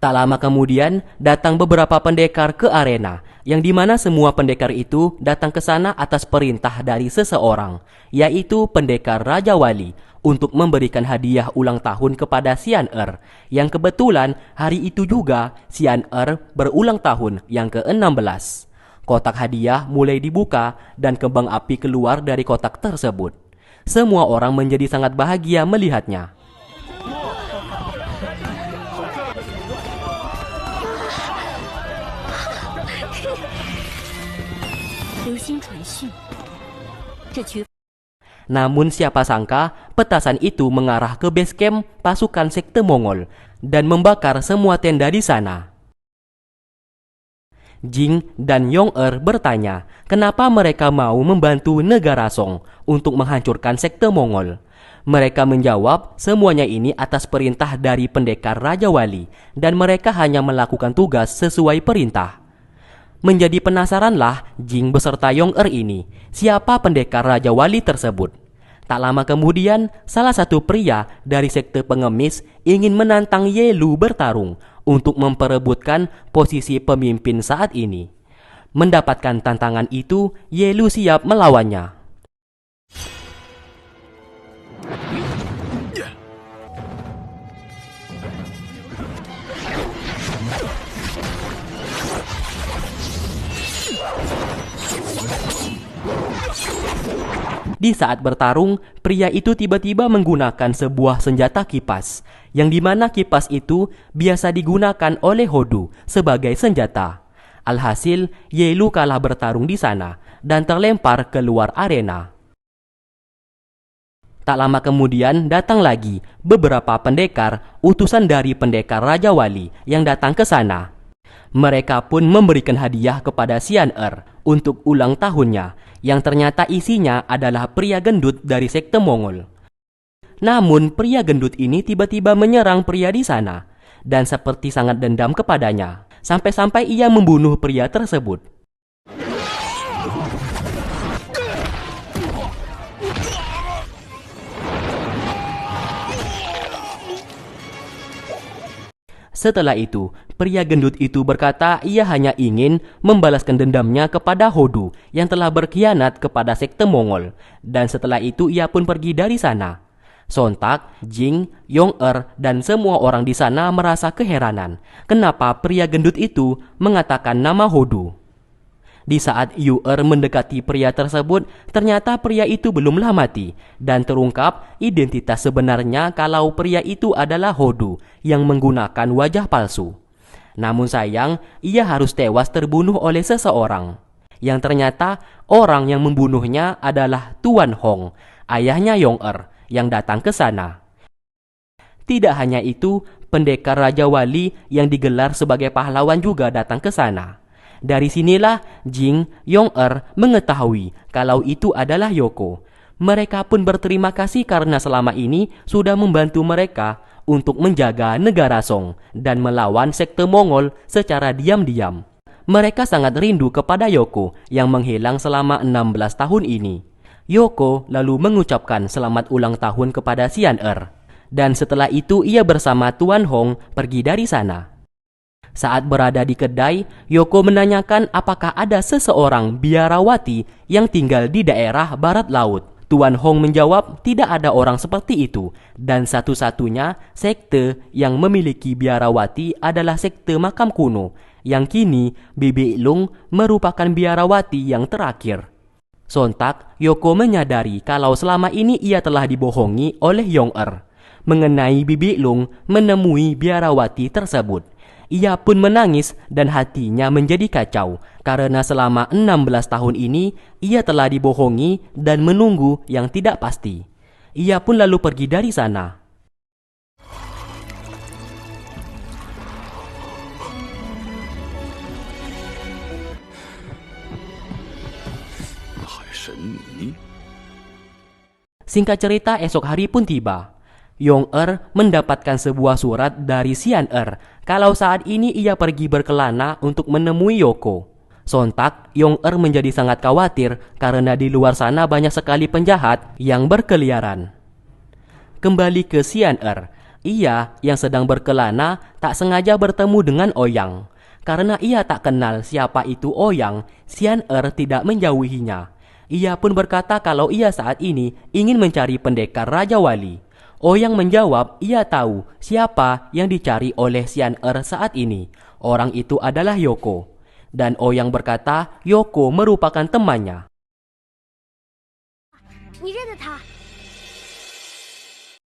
Tak lama kemudian datang beberapa pendekar ke arena, yang dimana semua pendekar itu datang ke sana atas perintah dari seseorang, yaitu pendekar Raja Wali, untuk memberikan hadiah ulang tahun kepada Xian-er, yang kebetulan hari itu juga Xian-er berulang tahun yang ke-16. Kotak hadiah mulai dibuka dan kembang api keluar dari kotak tersebut. Semua orang menjadi sangat bahagia melihatnya. Namun siapa sangka petasan itu mengarah ke base camp pasukan sekte Mongol dan membakar semua tenda di sana. Jing dan Yong-er bertanya kenapa mereka mau membantu negara Song untuk menghancurkan sekte Mongol. Mereka menjawab semuanya ini atas perintah dari pendekar Raja Wali dan mereka hanya melakukan tugas sesuai perintah. Menjadi penasaranlah Jing beserta Yong-er ini, siapa pendekar Raja Wali tersebut. Tak lama kemudian, salah satu pria dari sekte pengemis ingin menantang Ye Lu bertarung untuk memperebutkan posisi pemimpin saat ini. Mendapatkan tantangan itu, Ye Lu siap melawannya. Di saat bertarung, pria itu tiba-tiba menggunakan sebuah senjata kipas, yang dimana kipas itu biasa digunakan oleh Hodu sebagai senjata. Alhasil, Ye Lu kalah bertarung di sana dan terlempar keluar arena. Tak lama kemudian datang lagi beberapa pendekar, utusan dari pendekar Raja Wali yang datang ke sana. Mereka pun memberikan hadiah kepada Xian-er untuk ulang tahunnya, yang ternyata isinya adalah pria gendut dari sekte Mongol. Namun pria gendut ini tiba-tiba menyerang pria di sana, dan seperti sangat dendam kepadanya, sampai-sampai ia membunuh pria tersebut. Setelah itu, pria gendut itu berkata ia hanya ingin membalaskan dendamnya kepada Hodu yang telah berkhianat kepada sekte Mongol, dan setelah itu ia pun pergi dari sana. Sontak, Jing, Yong-er, dan semua orang di sana merasa keheranan kenapa pria gendut itu mengatakan nama Hodu. Di saat Yu-er mendekati pria tersebut, ternyata pria itu belumlah mati dan terungkap identitas sebenarnya kalau pria itu adalah Hodu yang menggunakan wajah palsu. Namun sayang, ia harus tewas terbunuh oleh seseorang. Yang ternyata orang yang membunuhnya adalah Tuan Hong, ayahnya Yong-er yang datang ke sana. Tidak hanya itu, pendekar Raja Wali yang digelar sebagai pahlawan juga datang ke sana. Dari sinilah Jing, Yong-er mengetahui kalau itu adalah Yoko. Mereka pun berterima kasih karena selama ini sudah membantu mereka untuk menjaga negara Song dan melawan sekte Mongol secara diam-diam. Mereka sangat rindu kepada Yoko yang menghilang selama 16 tahun ini. Yoko lalu mengucapkan selamat ulang tahun kepada Xian-er. Dan setelah itu ia bersama Tuan Hong pergi dari sana. Saat berada di kedai, Yoko menanyakan apakah ada seseorang biarawati yang tinggal di daerah barat laut. Tuan Hong menjawab tidak ada orang seperti itu, dan satu-satunya sekte yang memiliki biarawati adalah sekte makam kuno, yang kini Bibi Lung merupakan biarawati yang terakhir. Sontak, Yoko menyadari kalau selama ini ia telah dibohongi oleh Yong-er mengenai Bibi Lung menemui biarawati tersebut. Ia pun menangis dan hatinya menjadi kacau karena selama 16 tahun ini ia telah dibohongi dan menunggu yang tidak pasti. Ia pun lalu pergi dari sana. Singkat cerita, esok hari pun tiba. Yong-er mendapatkan sebuah surat dari Xian-er kalau saat ini ia pergi berkelana untuk menemui Yoko. Sontak, Yong-er menjadi sangat khawatir karena di luar sana banyak sekali penjahat yang berkeliaran. Kembali ke Xian-er, Ia yang sedang berkelana tak sengaja bertemu dengan Ouyang. Karena ia tak kenal siapa itu Ouyang, Xian Er tidak menjauhinya. Ia pun berkata kalau ia saat ini ingin mencari pendekar Raja Wali. Ouyang menjawab ia tahu siapa yang dicari oleh Xian Er saat ini. Orang itu adalah Yoko. Dan Ouyang berkata Yoko merupakan temannya.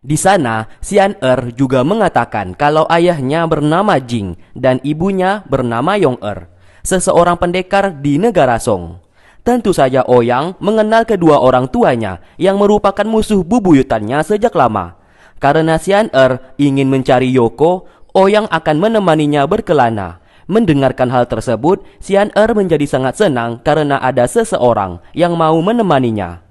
Di sana, Xian Er juga mengatakan kalau ayahnya bernama Jing dan ibunya bernama Yong Er, seseorang pendekar di negara Song. Tentu saja Ouyang mengenal kedua orang tuanya yang merupakan musuh bubuyutannya sejak lama. Karena Xian Er ingin mencari Yoko, Ouyang akan menemaninya berkelana. Mendengarkan hal tersebut, Xian Er menjadi sangat senang karena ada seseorang yang mau menemaninya.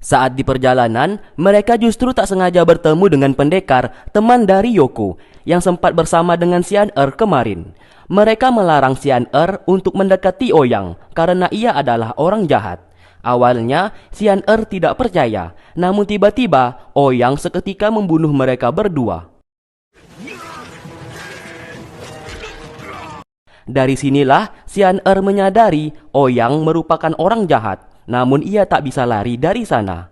Saat di perjalanan, mereka justru tak sengaja bertemu dengan pendekar, teman dari Yoko, yang sempat bersama dengan Xian Er kemarin. Mereka melarang Xian Er untuk mendekati Ouyang karena ia adalah orang jahat. Awalnya, Xian Er tidak percaya, namun tiba-tiba Ouyang seketika membunuh mereka berdua. Dari sinilah Xian Er menyadari Ouyang merupakan orang jahat. Namun ia tak bisa lari dari sana.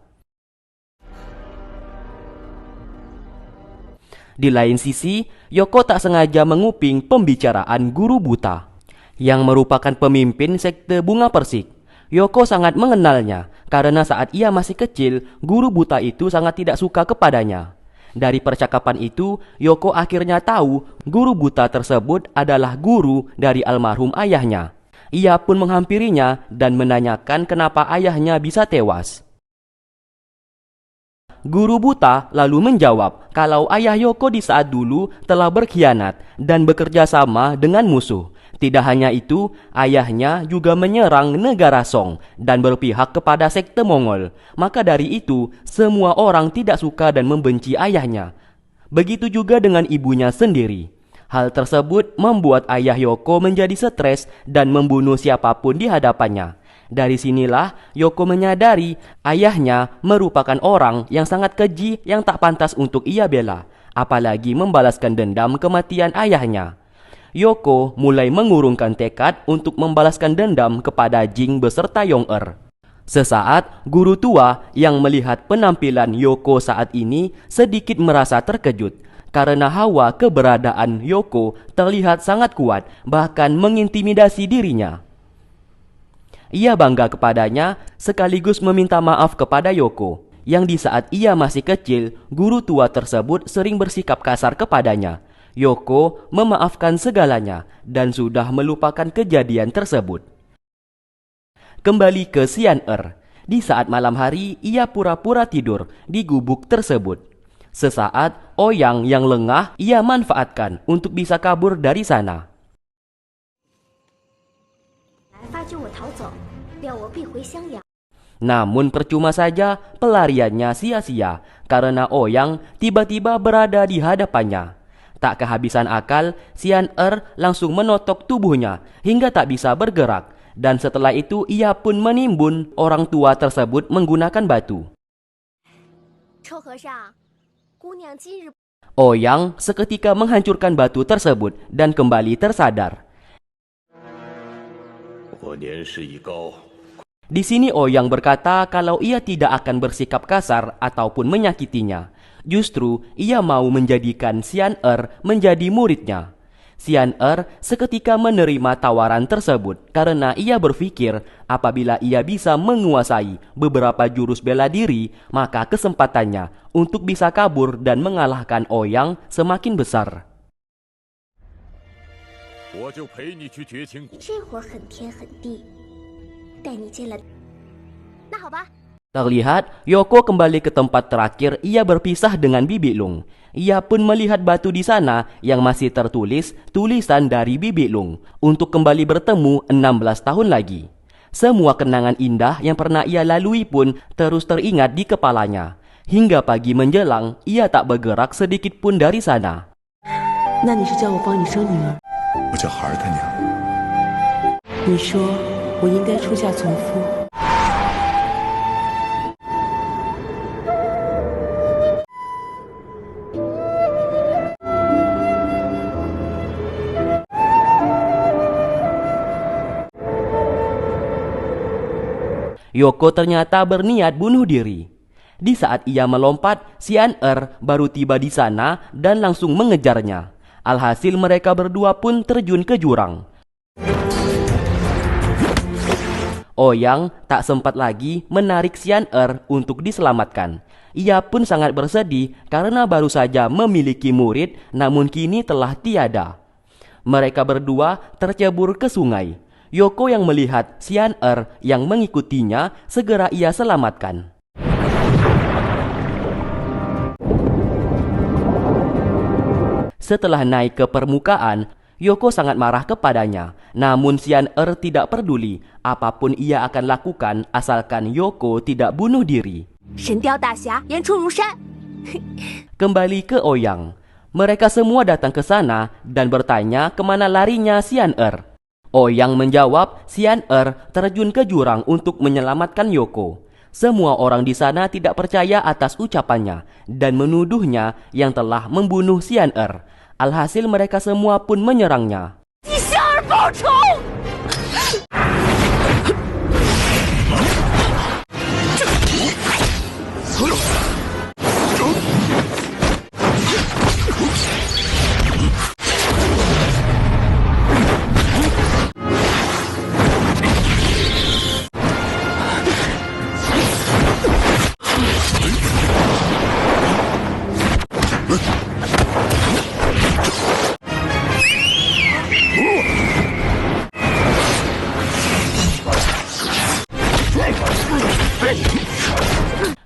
Di lain sisi, Yoko tak sengaja menguping pembicaraan guru buta yang merupakan pemimpin sekte bunga persik. Yoko sangat mengenalnya karena saat ia masih kecil, guru buta itu sangat tidak suka kepadanya. Dari percakapan itu, Yoko akhirnya tahu guru buta tersebut adalah guru dari almarhum ayahnya. Ia pun menghampirinya dan menanyakan kenapa ayahnya bisa tewas. Guru buta lalu menjawab kalau ayah Yoko di saat dulu telah berkhianat dan bekerja sama dengan musuh. Tidak hanya itu, ayahnya juga menyerang negara Song dan berpihak kepada sekte Mongol. Maka dari itu, semua orang tidak suka dan membenci ayahnya. Begitu juga dengan ibunya sendiri. Hal tersebut membuat ayah Yoko menjadi stres dan membunuh siapapun di hadapannya. Dari sinilah Yoko menyadari ayahnya merupakan orang yang sangat keji yang tak pantas untuk ia bela, apalagi membalaskan dendam kematian ayahnya. Yoko mulai mengurungkan tekad untuk membalaskan dendam kepada Jing beserta Yong Er. Sesaat, guru tua yang melihat penampilan Yoko saat ini sedikit merasa terkejut. Karena hawa keberadaan Yoko terlihat sangat kuat, bahkan mengintimidasi dirinya. Ia bangga kepadanya sekaligus meminta maaf kepada Yoko, yang di saat ia masih kecil, guru tua tersebut sering bersikap kasar kepadanya. Yoko memaafkan segalanya dan sudah melupakan kejadian tersebut. Kembali ke Xian Er. Di saat malam hari, ia pura-pura tidur di gubuk tersebut. Sesaat, Ouyang yang lengah ia manfaatkan untuk bisa kabur dari sana. Namun percuma saja pelariannya sia-sia karena Ouyang tiba-tiba berada di hadapannya. Tak kehabisan akal, Xian Er langsung menotok tubuhnya hingga tak bisa bergerak. Dan setelah itu ia pun menimbun orang tua tersebut menggunakan batu. Ouyang seketika menghancurkan batu tersebut dan kembali tersadar. Di sini Ouyang berkata kalau ia tidak akan bersikap kasar ataupun menyakitinya. Justru ia mau menjadikan Xian Er menjadi muridnya. Xian Er seketika menerima tawaran tersebut karena ia berpikir apabila ia bisa menguasai beberapa jurus bela diri, maka kesempatannya untuk bisa kabur dan mengalahkan Ouyang semakin besar. Terlihat Yoko kembali ke tempat terakhir ia berpisah dengan Bibi Lung. Ia pun melihat batu di sana yang masih tertulis tulisan dari Bibi Lung untuk kembali bertemu 16 tahun lagi. Semua kenangan indah yang pernah ia lalui pun terus teringat di kepalanya. Hingga pagi menjelang, ia tak bergerak sedikit pun dari sana. Yoko ternyata berniat bunuh diri. Di saat ia melompat, Xian-er baru tiba di sana dan langsung mengejarnya. Alhasil mereka berdua pun terjun ke jurang. Ouyang tak sempat lagi menarik Xian-er untuk diselamatkan. Ia pun sangat bersedih karena baru saja memiliki murid namun kini telah tiada. Mereka berdua tercebur ke sungai. Yoko yang melihat Xian-er yang mengikutinya segera ia selamatkan. Setelah naik ke permukaan, Yoko sangat marah kepadanya. Namun Xian-er tidak peduli. Apapun ia akan lakukan asalkan Yoko tidak bunuh diri. Kembali ke Ouyang. Mereka semua datang ke sana dan bertanya kemana larinya Xian-er. Ouyang menjawab Xian-er terjun ke jurang untuk menyelamatkan Yoko. Semua orang di sana tidak percaya atas ucapannya dan menuduhnya yang telah membunuh Xian-er. Alhasil mereka semua pun menyerangnya.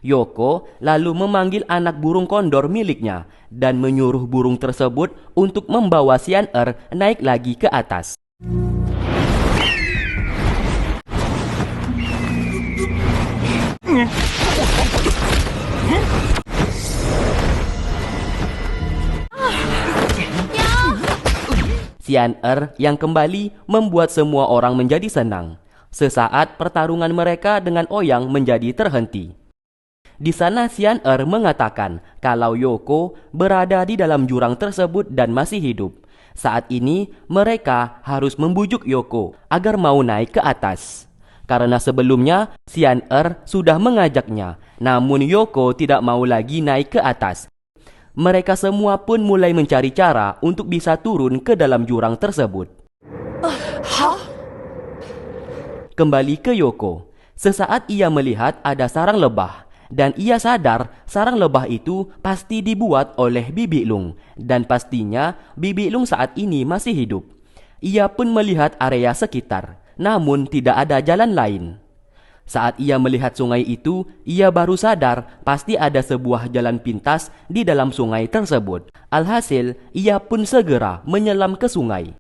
Yoko lalu memanggil anak burung kondor miliknya dan menyuruh burung tersebut untuk membawa Xian-er naik lagi ke atas. Xian-er yang kembali membuat semua orang menjadi senang. Sesaat pertarungan mereka dengan Ouyang menjadi terhenti. Di sana Xian-er mengatakan kalau Yoko berada di dalam jurang tersebut dan masih hidup. Saat ini mereka harus membujuk Yoko agar mau naik ke atas. Karena sebelumnya Xian-er sudah mengajaknya, namun Yoko tidak mau lagi naik ke atas. Mereka semua pun mulai mencari cara untuk bisa turun ke dalam jurang tersebut. Kembali ke Yoko. Sesaat ia melihat ada sarang lebah. Dan ia sadar sarang lebah itu pasti dibuat oleh Bibi Lung. Dan pastinya Bibi Lung saat ini masih hidup. Ia pun melihat area sekitar, namun tidak ada jalan lain. Saat ia melihat sungai itu, ia baru sadar pasti ada sebuah jalan pintas di dalam sungai tersebut. Alhasil, ia pun segera menyelam ke sungai.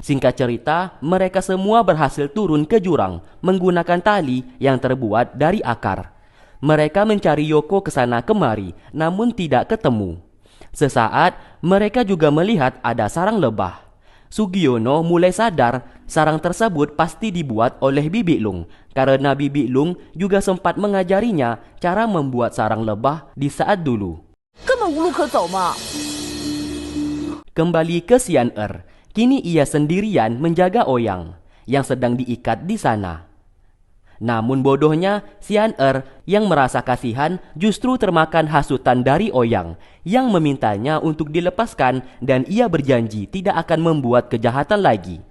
Singkat cerita, mereka semua berhasil turun ke jurang menggunakan tali yang terbuat dari akar. Mereka mencari Yoko ke sana kemari, namun tidak ketemu. Sesaat, mereka juga melihat ada sarang lebah. Sugiono mulai sadar sarang tersebut pasti dibuat oleh Bibi Lung, karena Bibi Lung juga sempat mengajarinya cara membuat sarang lebah di saat dulu. Kembali ke Xian-er. Kini ia sendirian menjaga Ouyang yang sedang diikat di sana. Namun bodohnya, Xian-er yang merasa kasihan justru termakan hasutan dari Ouyang yang memintanya untuk dilepaskan dan ia berjanji tidak akan membuat kejahatan lagi.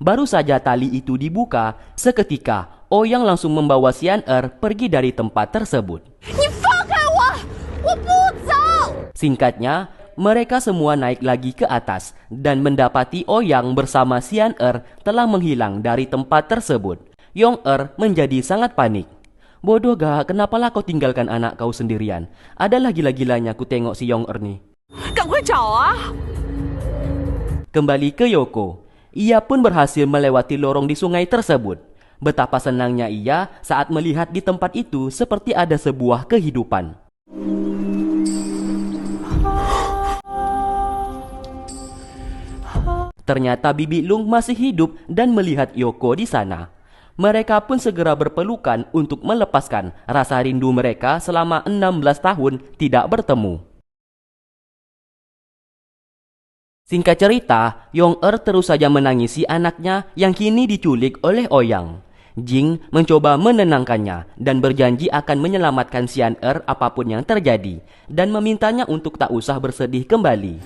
Baru saja tali itu dibuka, seketika Ouyang langsung membawa Xian-er pergi dari tempat tersebut. Singkatnya, mereka semua naik lagi ke atas dan mendapati Ouyang bersama Xian-er telah menghilang dari tempat tersebut. Yong-er menjadi sangat panik. Bodoh gak, kenapalah kau tinggalkan anak kau sendirian? Adalah gila-gilanya ku tengok si Yong-er nih. Kembali ke Yoko. Ia pun berhasil melewati lorong di sungai tersebut. Betapa senangnya ia saat melihat di tempat itu seperti ada sebuah kehidupan. Ternyata Bibi Lung masih hidup dan melihat Yoko di sana. Mereka pun segera berpelukan untuk melepaskan rasa rindu mereka selama 16 tahun tidak bertemu. Singkat cerita, Yong-er terus saja menangisi anaknya yang kini diculik oleh Ouyang. Jing mencoba menenangkannya dan berjanji akan menyelamatkan Xian-er apapun yang terjadi dan memintanya untuk tak usah bersedih kembali.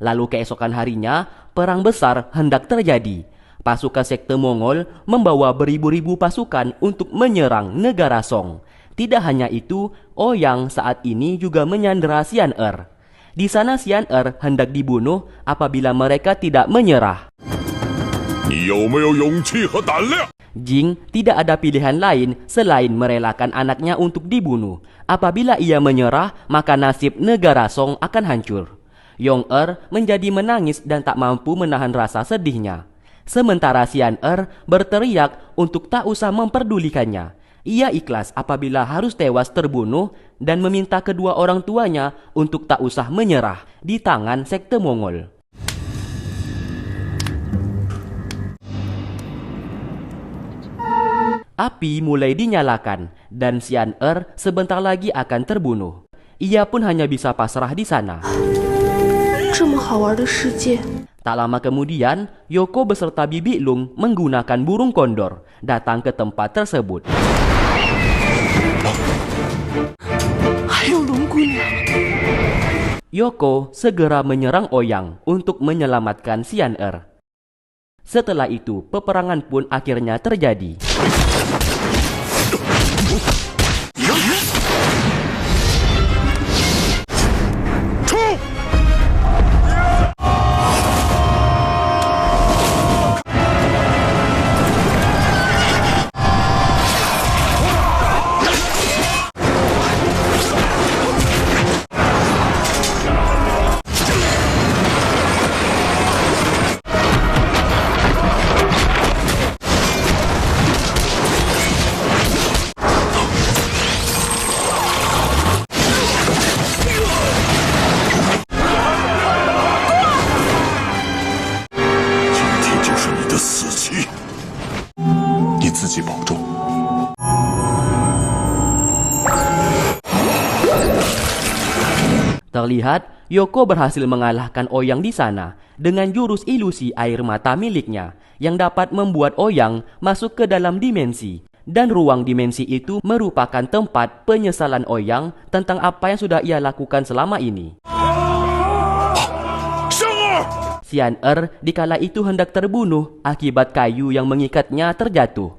Lalu keesokan harinya, perang besar hendak terjadi. Pasukan sekte Mongol membawa beribu-ribu pasukan untuk menyerang negara Song. Tidak hanya itu, Ouyang saat ini juga menyandera Xian-er. Di sana Xian-er hendak dibunuh apabila mereka tidak menyerah. Jing tidak ada pilihan lain selain merelakan anaknya untuk dibunuh. Apabila ia menyerah, maka nasib negara Song akan hancur. Yong-er menjadi menangis dan tak mampu menahan rasa sedihnya. Sementara Xian-er berteriak untuk tak usah memperdulikannya. Ia ikhlas apabila harus tewas terbunuh dan meminta kedua orang tuanya untuk tak usah menyerah di tangan sekte Mongol. Api mulai dinyalakan dan Xian-er sebentar lagi akan terbunuh. Ia pun hanya bisa pasrah di sana. Tak lama kemudian, Yoko beserta Bibi Lung menggunakan burung kondor datang ke tempat tersebut. Yoko segera menyerang Ouyang untuk menyelamatkan Xian-er. Setelah itu, peperangan pun akhirnya terjadi. Terlihat, Yoko berhasil mengalahkan Ouyang di sana dengan jurus ilusi air mata miliknya yang dapat membuat Ouyang masuk ke dalam dimensi. Dan ruang dimensi itu merupakan tempat penyesalan Ouyang tentang apa yang sudah ia lakukan selama ini. Xian-er dikala itu hendak terbunuh akibat kayu yang mengikatnya terjatuh.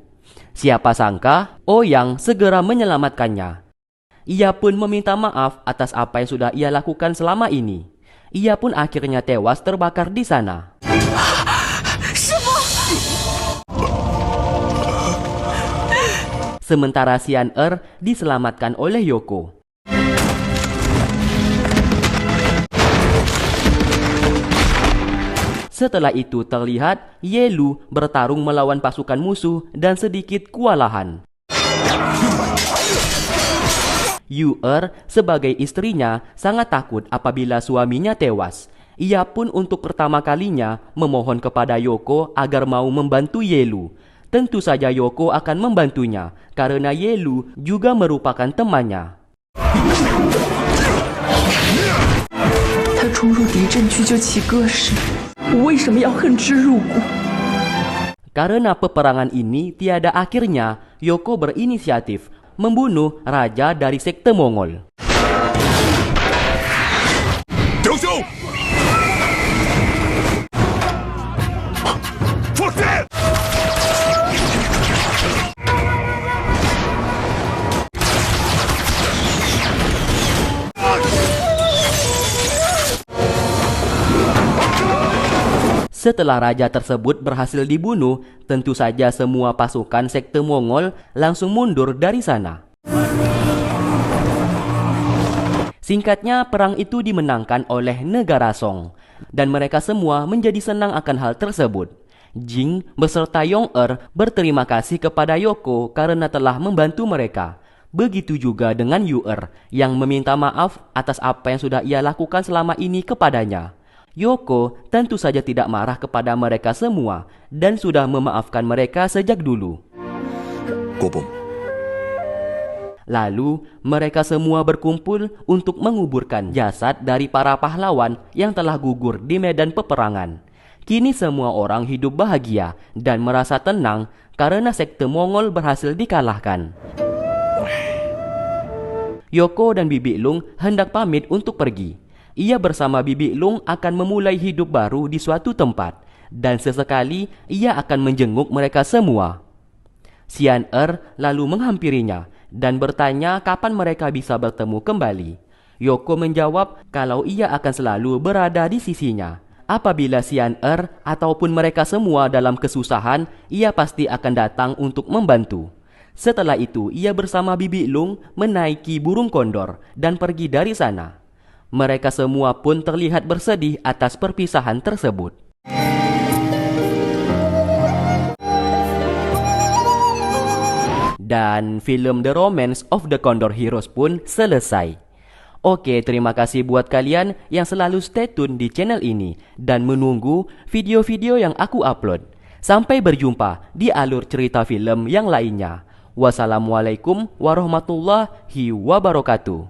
Siapa sangka, Ouyang segera menyelamatkannya. Ia pun meminta maaf atas apa yang sudah ia lakukan selama ini. Ia pun akhirnya tewas terbakar di sana. Sementara Xian-er diselamatkan oleh Yoko. Setelah itu terlihat Ye Lu bertarung melawan pasukan musuh dan sedikit kewalahan. Yu-er sebagai istrinya sangat takut apabila suaminya tewas. Ia pun untuk pertama kalinya memohon kepada Yoko agar mau membantu Ye Lu. Tentu saja Yoko akan membantunya karena Ye Lu juga merupakan temannya. Karena peperangan ini tiada akhirnya, Yoko berinisiatif membunuh raja dari sekte Mongol. Setelah raja tersebut berhasil dibunuh, tentu saja semua pasukan sekte Mongol langsung mundur dari sana. Singkatnya, perang itu dimenangkan oleh negara Song, dan mereka semua menjadi senang akan hal tersebut. Jing beserta Yong-er berterima kasih kepada Yoko karena telah membantu mereka. Begitu juga dengan Yu-er yang meminta maaf atas apa yang sudah ia lakukan selama ini kepadanya. Yoko tentu saja tidak marah kepada mereka semua dan sudah memaafkan mereka sejak dulu. Lalu mereka semua berkumpul untuk menguburkan jasad dari para pahlawan yang telah gugur di medan peperangan. Kini semua orang hidup bahagia dan merasa tenang karena sekte Mongol berhasil dikalahkan. Yoko dan Bibi Lung hendak pamit untuk pergi. Ia bersama Bibi Lung akan memulai hidup baru di suatu tempat, dan sesekali ia akan menjenguk mereka semua. Xian lalu menghampirinya dan bertanya kapan mereka bisa bertemu kembali. Yoko menjawab kalau ia akan selalu berada di sisinya. Apabila Xian ataupun mereka semua dalam kesusahan, ia pasti akan datang untuk membantu. Setelah itu, ia bersama Bibi Lung menaiki burung kondor dan pergi dari sana. Mereka semua pun terlihat bersedih atas perpisahan tersebut. Dan film The Romance of the Condor Heroes pun selesai. Oke, terima kasih buat kalian yang selalu stay tune di channel ini dan menunggu video-video yang aku upload. Sampai berjumpa di alur cerita film yang lainnya. Wassalamualaikum warahmatullahi wabarakatuh.